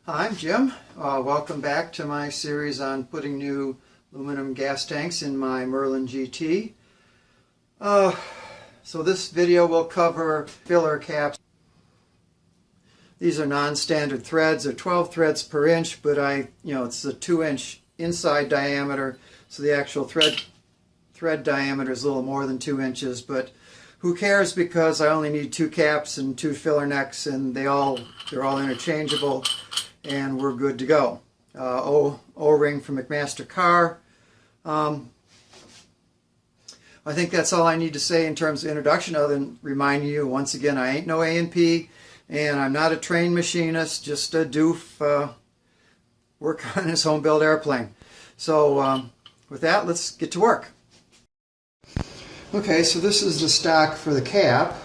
Hi, I'm Jim. Welcome back to my series on putting new aluminum gas tanks in my Merlin GT. So this video will cover filler caps. These are non-standard threads. They're 12 threads per inch, but it's a 2-inch inside diameter, so the actual thread diameter is a little more than 2 inches, but who cares, because I only need 2 caps and 2 filler necks, and they're all interchangeable, and we're good to go. O-ring from McMaster Car. I think that's all I need to say in terms of introduction, other than reminding you once again, I ain't no A&P, and I'm not a trained machinist, just a doof work on this home-built airplane. So with that, let's get to work. Okay, so this is the stock for the cap.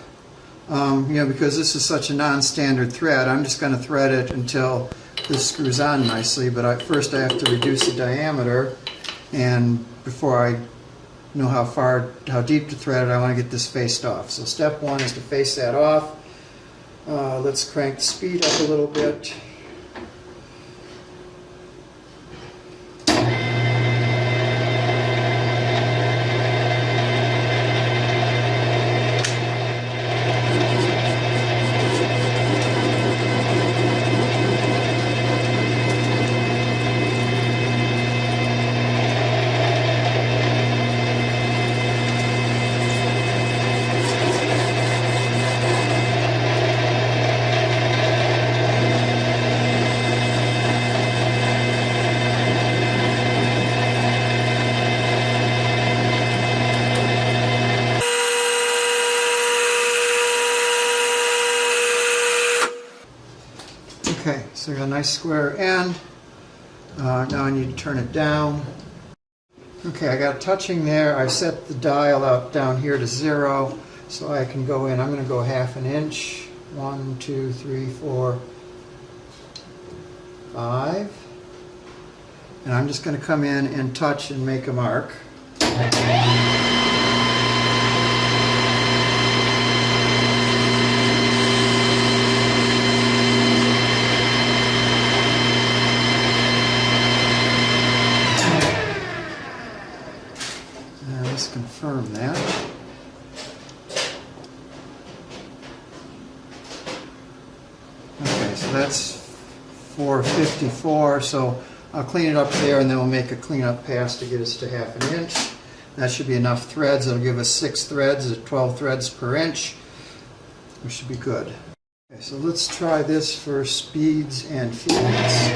Because this is such a non-standard thread, I'm just going to thread it until this screws on nicely, but first I have to reduce the diameter, and before I know how deep to thread it, I want to get this faced off. So step one is to face that off. Let's crank the speed up a little bit. Okay, so I got a nice square end. Now I need to turn it down. Okay, I got it touching there. I set the dial out down here to 0, so I can go in. I'm going to go 1/2 inch. 1, 2, 3, 4, 5. And I'm just going to come in and touch and make a mark. Let's confirm that. Okay, so that's 454, so I'll clean it up there, and then we'll make a cleanup pass to get us to 1/2 inch. That should be enough threads. It'll give us 6 threads at 12 threads per inch. We should be good. Okay, so let's try this for speeds and feeds.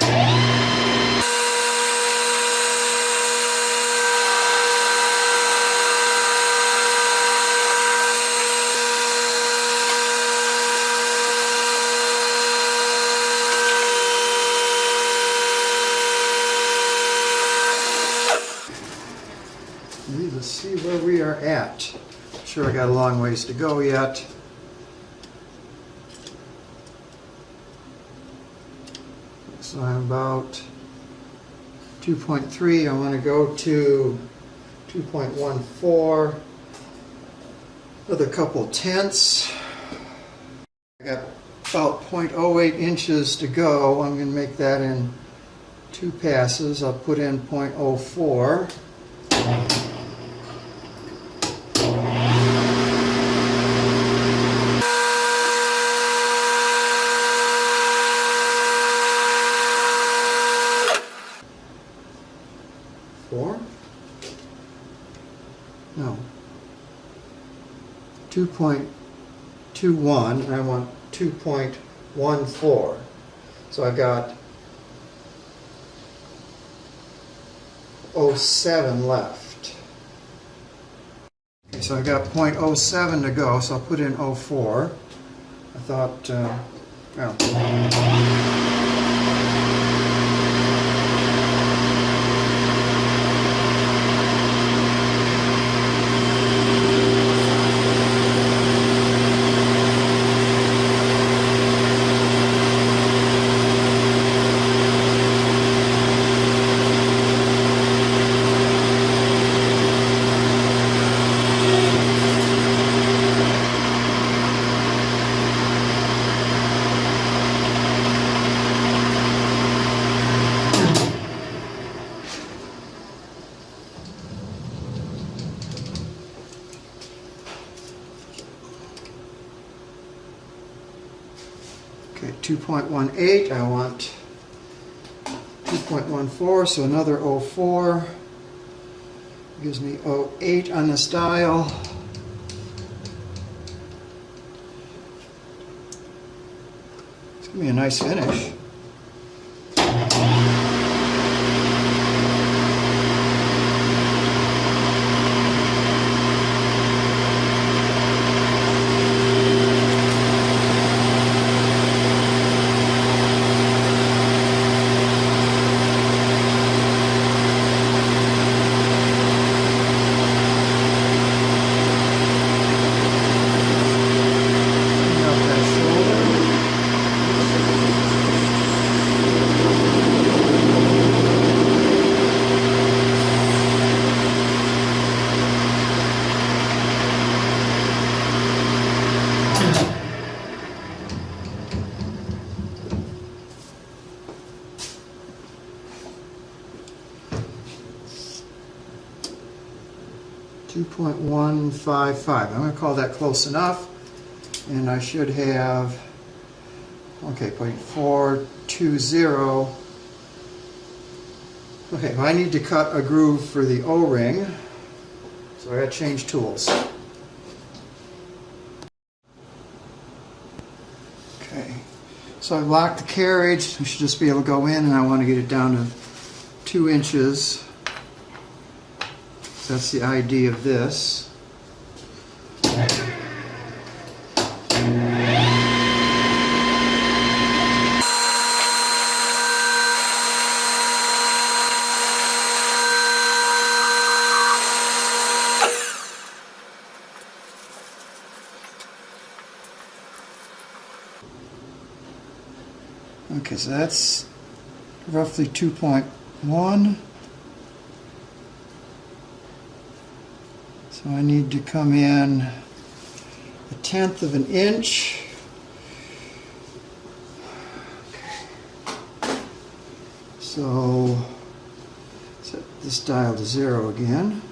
Let's see where we are at. Sure, I got a long ways to go yet. So I'm about 2.3. I want to go to 2.14. Another couple tenths. I got about 0.08 inches to go. I'm going to make that in 2 passes. I'll put in 0.04. No, 2.21, and I want 2.14. So I got 0.07 left. Okay, so I got 0.07 to go, so I'll put in 0.04. I thought, 2.18. I want 2.14, so another 0.4. Gives me 0.8 on this dial. It's going to be a nice finish. .155. I'm going to call that close enough, and I should have, okay, 0.420. Okay, well, I need to cut a groove for the O-ring, so I got to change tools. Okay, so I've locked the carriage. We should just be able to go in, and I want to get it down to 2 inches. That's the idea of this. Okay, so that's roughly 2.1. So I need to come in 1/10 of an inch. So set this dial to 0 again.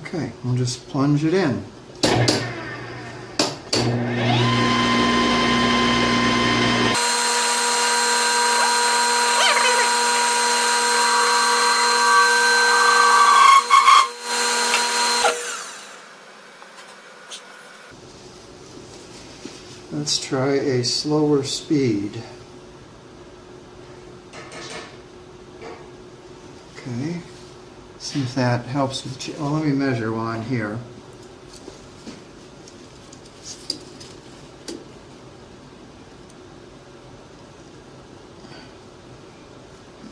Okay, we'll just plunge it in. Let's try a slower speed. Okay, see if that helps with, well, let me measure while I'm here.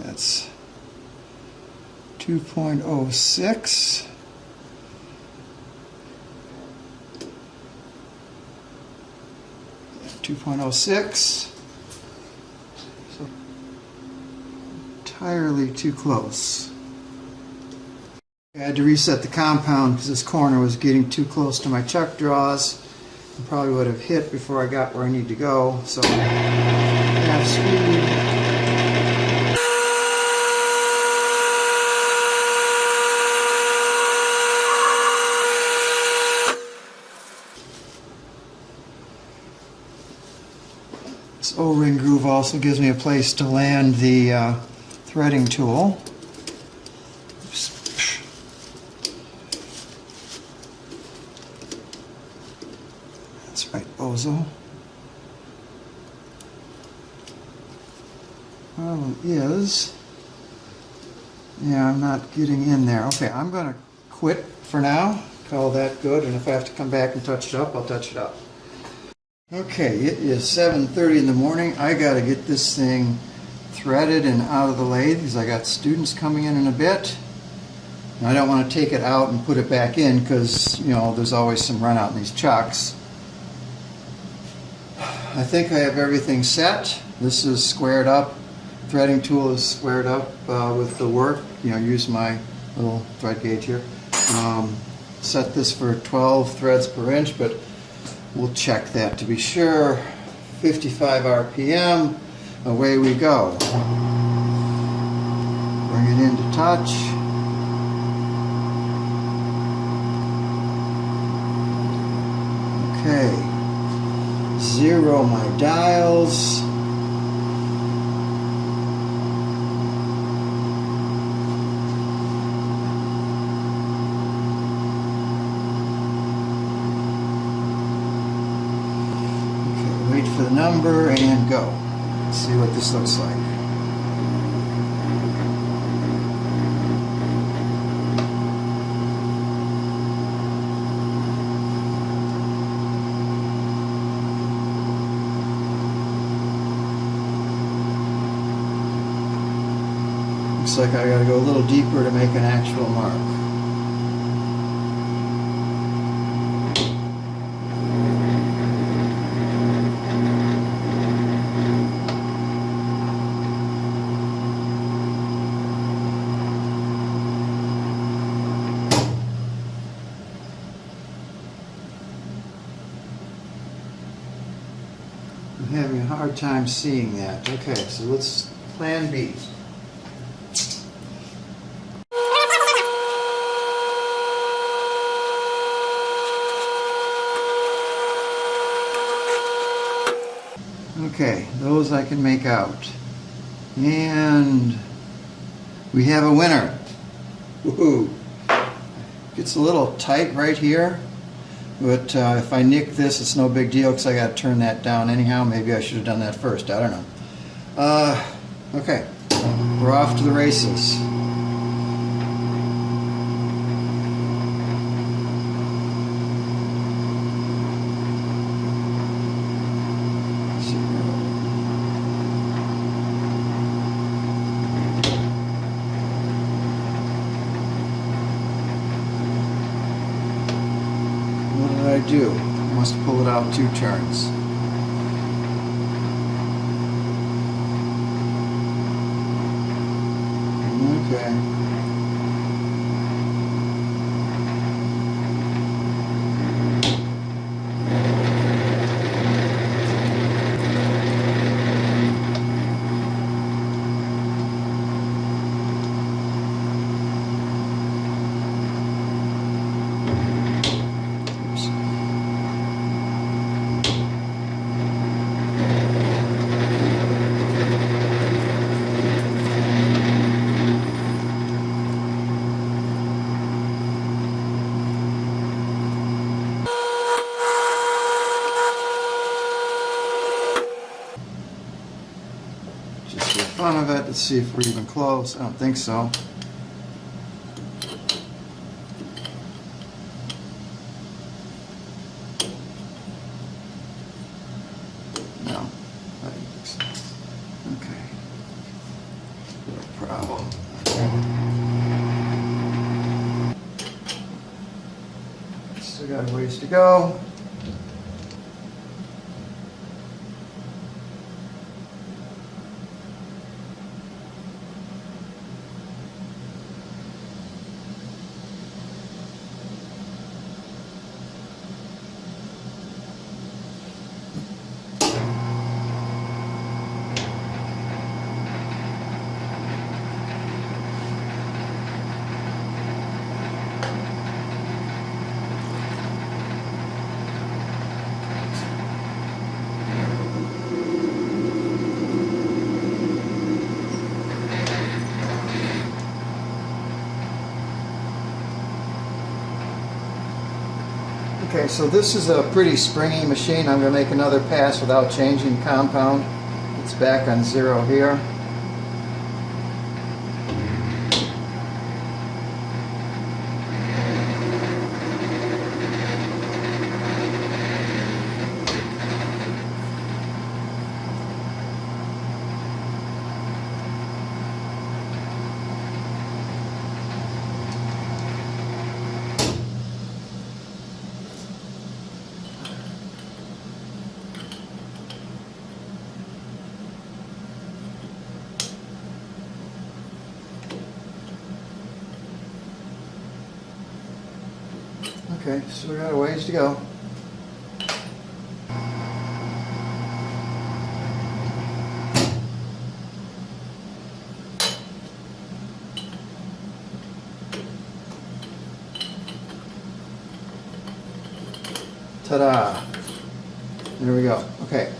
That's 2.06. 2.06, so entirely too close. I had to reset the compound because this corner was getting too close to my chuck draws and probably would have hit before I got where I need to go. So half speed. This O-ring groove also gives me a place to land the threading tool. Oops. That's right, bozo. Problem is, yeah, I'm not getting in there. Okay, I'm going to quit for now. Call that good, and if I have to come back and touch it up, I'll touch it up. Okay, it is 7:30 in the morning. I got to get this thing threaded and out of the lathe because I got students coming in a bit. And I don't want to take it out and put it back in because, you know, there's always some run out in these chucks. I think I have everything set. This is squared up. Threading tool is squared up with the work. You know, use my little thread gauge here. Set this for 12 threads per inch, but we'll check that to be sure. 55 RPM, away we go. Bring it into touch. Okay, zero my dials. Okay, wait for the number and go. Let's see what this looks like. Looks like I gotta go a little deeper to make an actual mark. I'm having a hard time seeing that. Okay, so let's plan B. Okay, those I can make out. And we have a winner. Woohoo! Gets a little tight right here, but if I nick this, it's no big deal because I got to turn that down anyhow. Maybe I should have done that first. I don't know. Okay, we're off to the races. Do. Must pull it out 2 turns. Okay. Just for fun of it, let's see if we're even close. I don't think so. No, I don't think so. Okay. No problem. Still got a ways to go. Okay, so this is a pretty springy machine. I'm going to make another pass without changing compound. It's back on 0 here. Okay, so we got a ways to go. Ta-da! There we go. Okay,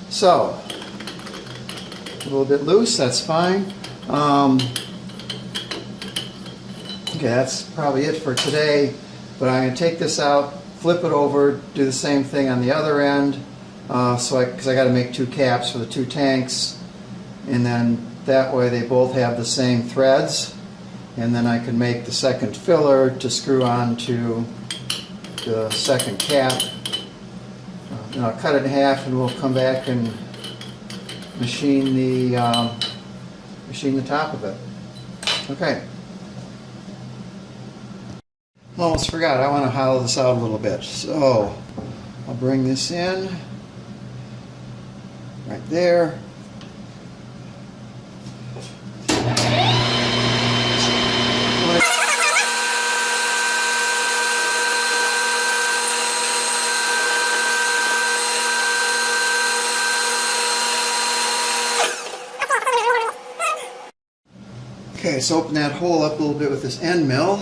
so a little bit loose, that's fine. Okay, that's probably it for today, but I'm going to take this out, flip it over, do the same thing on the other end, because I got to make 2 caps for the 2 tanks, and then that way they both have the same threads, and then I can make the second filler to screw on to the second cap. And I'll cut it in half and we'll come back and machine the top of it. Okay. Almost forgot, I want to hollow this out a little bit. So I'll bring this in right there. Okay, so open that hole up a little bit with this end mill.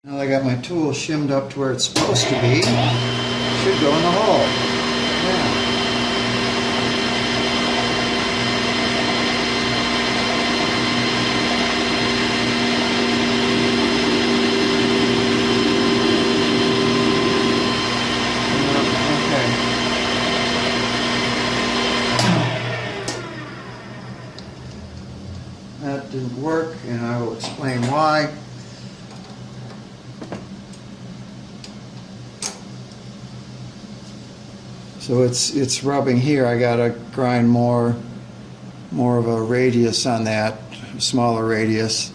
Now I got my tool shimmed up to where it's supposed to be. Should go in the hole. Yeah. That didn't work, and I will explain why. So it's rubbing here. I gotta grind more of a radius on that, a smaller radius.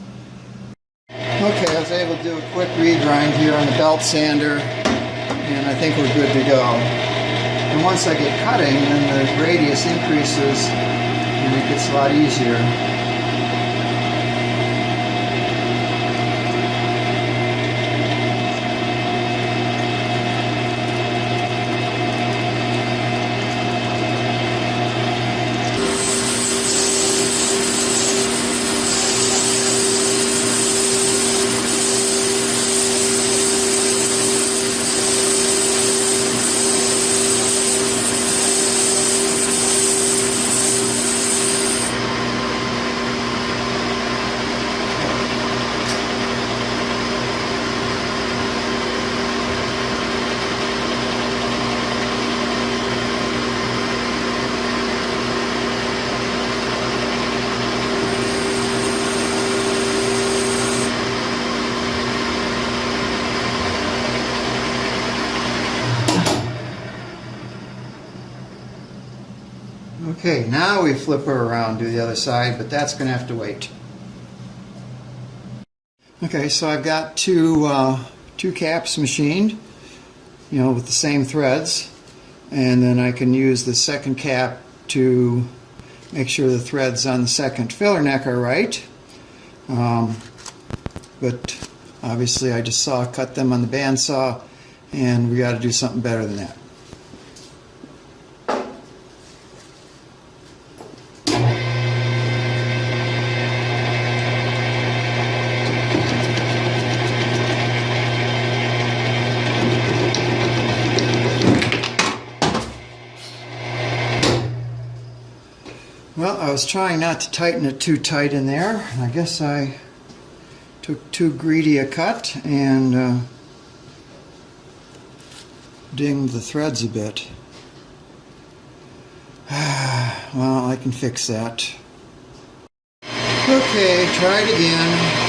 Okay, I was able to do a quick regrind here on the belt sander, and I think we're good to go. And once I get cutting, then the radius increases, and it gets a lot easier. Okay, now we flip her around, do the other side, but that's going to have to wait. Okay, so I've got two caps machined, with the same threads, and then I can use the second cap to make sure the threads on the second filler neck are right. But obviously I just cut them on the bandsaw, and we got to do something better than that. Well, I was trying not to tighten it too tight in there. I guess I took too greedy a cut and dinged the threads a bit. Well, I can fix that. Okay, try it again.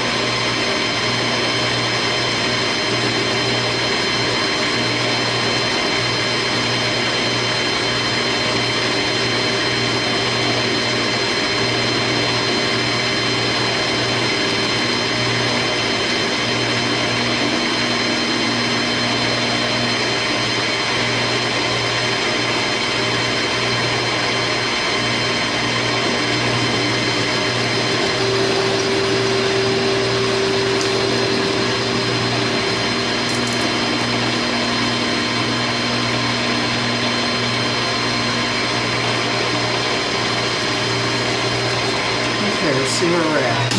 let's see where we're at.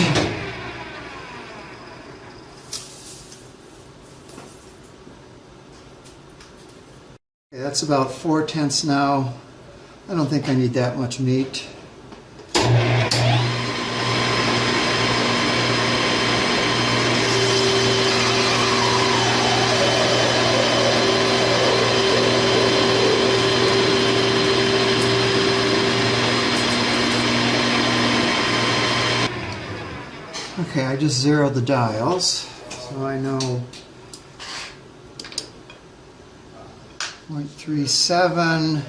Okay, that's about 4/10 now. I don't think I need that much meat. Okay, I just zeroed the dials, so I know 0.37.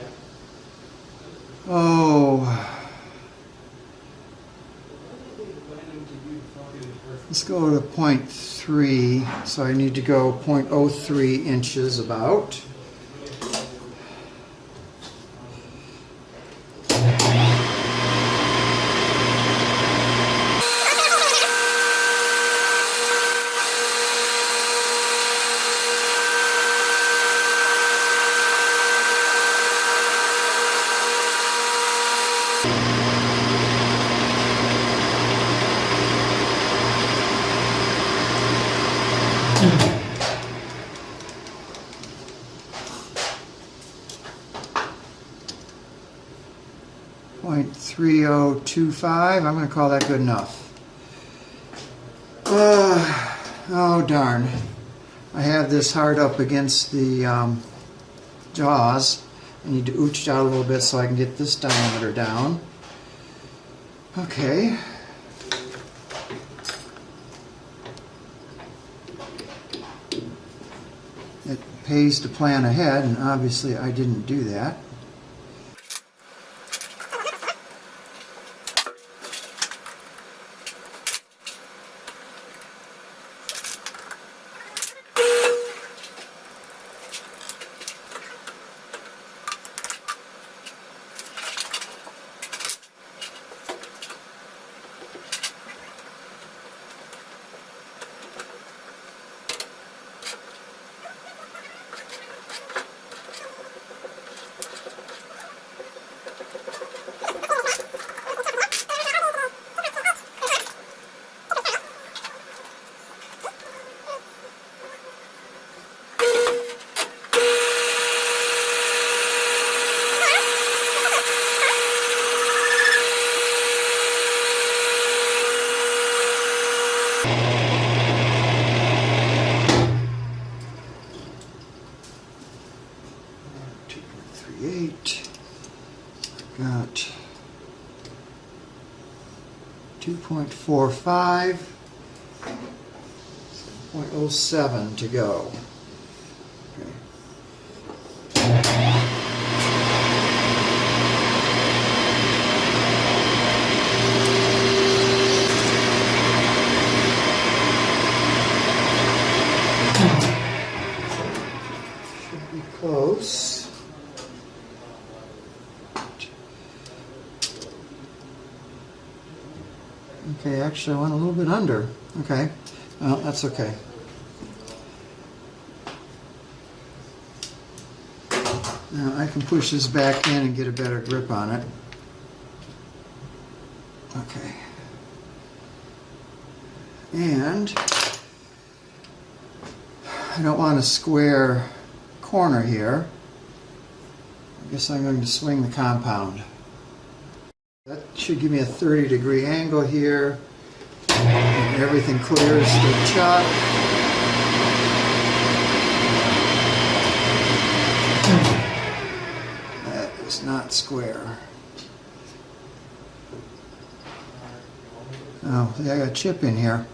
Oh, let's go to 0.3, so I need to go 0.03 inches about. .3025. I'm going to call that good enough. Oh darn. I have this hard up against the jaws. I need to ooch it out a little bit so I can get this diameter down. Okay. It pays to plan ahead, and obviously I didn't do that. Got 2.45, 0.07 to go. Should be close. Okay, actually I went a little bit under. Okay, well, that's okay. Now I can push this back in and get a better grip on it. Okay. And I don't want a square corner here. I guess I'm going to swing the compound. That should give me a 30-degree angle here. And everything clears the chuck. That is not square. Oh, see, I got a chip in here.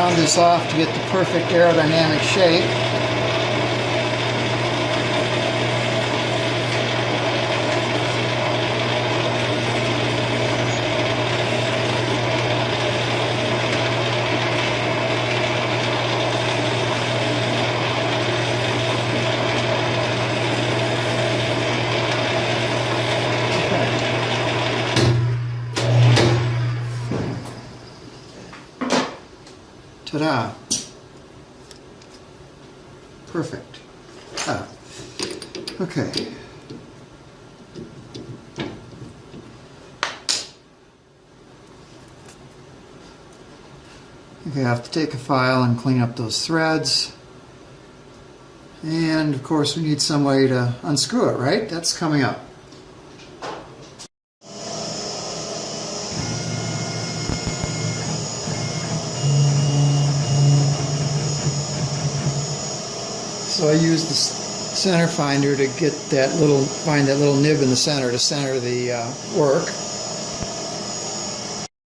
round this off to get the perfect aerodynamic shape. Ta-da! Perfect. Okay. Okay, I have to take a file and clean up those threads. And of course we need some way to unscrew it, right? That's coming up. So I use the center finder to get that find that little nib in the center to center the work.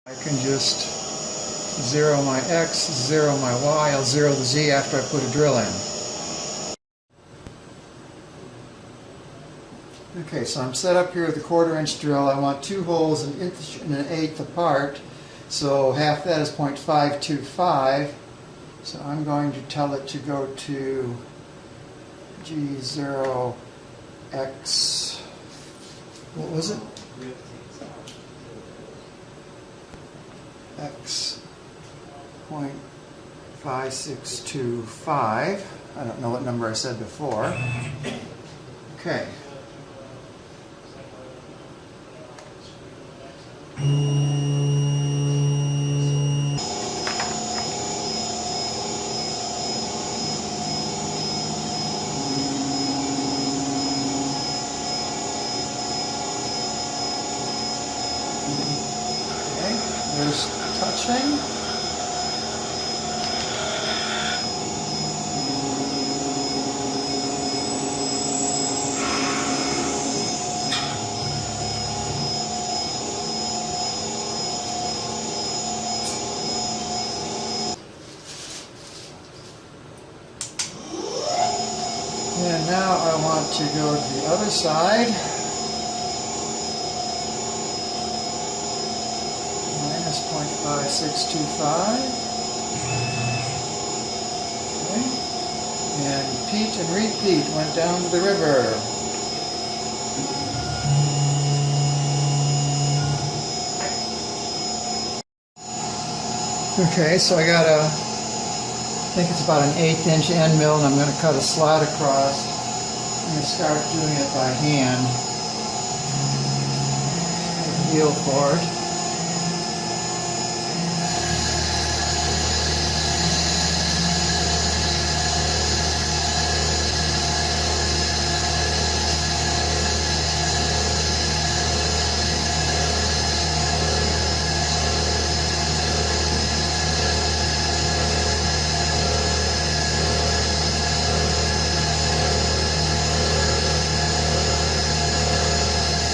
I can just zero my X, zero my Y, I'll zero the Z after I put a drill in. Okay, so I'm set up here with a 1/4 inch drill. I want 2 holes an inch and an eighth apart, so half that is 0.525. So I'm going to tell it to go to G0 X, what was it? X 0.5625. I don't know what number I said before. Okay. There's touching. And now I want to go to the other side. Minus 0.5625. Okay. And repeat and repeat, went down to the river. Okay, so I got I think it's about an 1/8 inch end mill, and I'm going to cut a slot across. I'm going to start doing it by hand. Feel for it.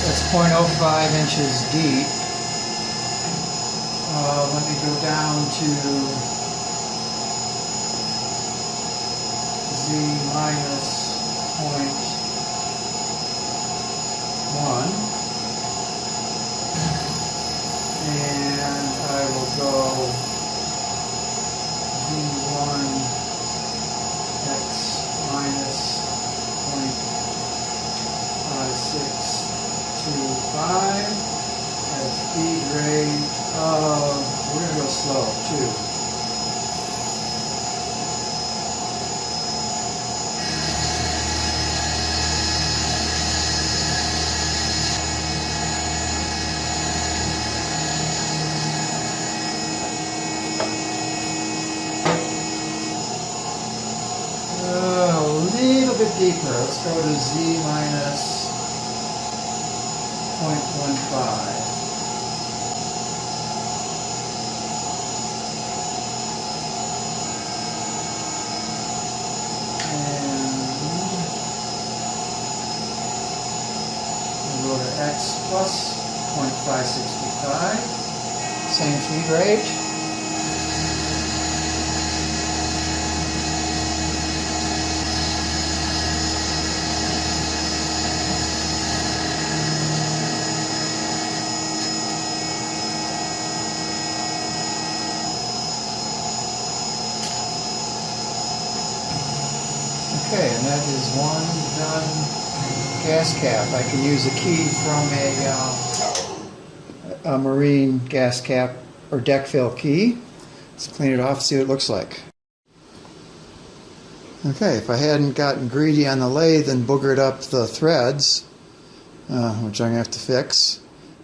That's 0.05 inches deep. Let me go down to Z minus 0.1. And I will go Z1 X minus 0.5625 at feed rate of, we're going to go slow too. A little bit deeper. Let's go to Z minus 0.15. Go to X plus 0.565, same feed rate. Okay, and that is one done gas cap. I can use a key from a marine gas cap or deck fill key. Let's clean it off, see what it looks like. Okay, if I hadn't gotten greedy on the lathe and boogered up the threads, which I'm going to have to fix,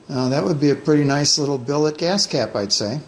that would be a pretty nice little billet gas cap, I'd say.